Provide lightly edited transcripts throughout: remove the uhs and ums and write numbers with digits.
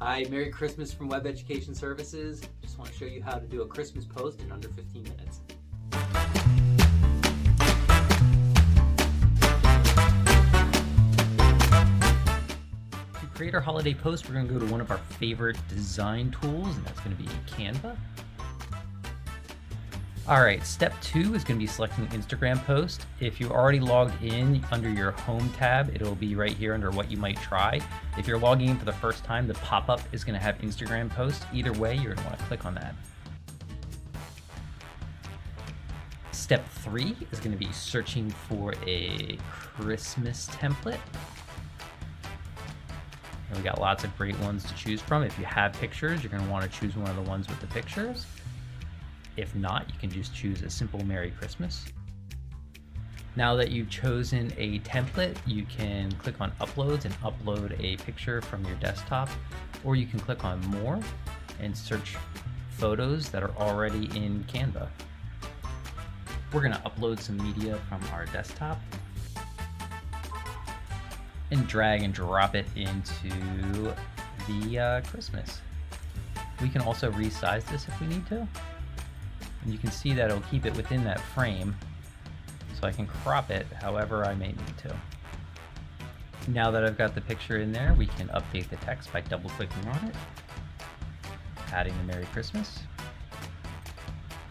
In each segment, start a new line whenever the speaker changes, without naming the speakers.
Hi, Merry Christmas from Web Education Services. Just want to show you how to do a Christmas post in under 15 minutes. To create our holiday post, we're going to go to one of our favorite design tools, and that's going to be Canva. All right, step 2 is going to be selecting Instagram post. If you're already logged in under your home tab, it'll be right here under what you might try. If you're logging in for the first time, the pop-up is going to have Instagram post. Either way, you're going to want to click on that. Step 3 is going to be searching for a Christmas template. And we got lots of great ones to choose from. If you have pictures, you're going to want to choose one of the ones with the pictures. If not, you can just choose a simple Merry Christmas. Now that you've chosen a template, you can click on Uploads and upload a picture from your desktop, or you can click on More and search photos that are already in Canva. We're going to upload some media from our desktop and drag and drop it into the Christmas. We can also resize this if we need to. And you can see that it'll keep it within that frame, so I can crop it however I may need to. Now that I've got the picture in there, we can update the text by double clicking on it, adding the Merry Christmas.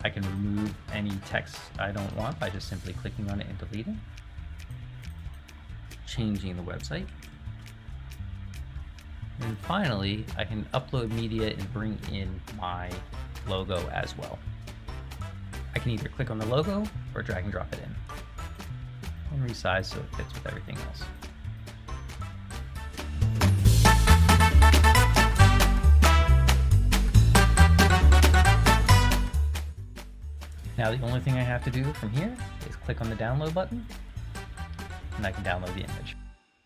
I can remove any text I don't want by just simply clicking on it and deleting. Changing the website. And finally, I can upload media and bring in my logo as well. I can either click on the logo or drag and drop it in and resize so it fits with everything else. Now the only thing I have to do from here is click on the download button and I can download the image.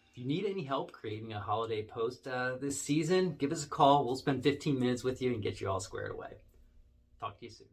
If you need any help creating a holiday post this season, give us a call. We'll spend 15 minutes with you and get you all squared away. Talk to you soon.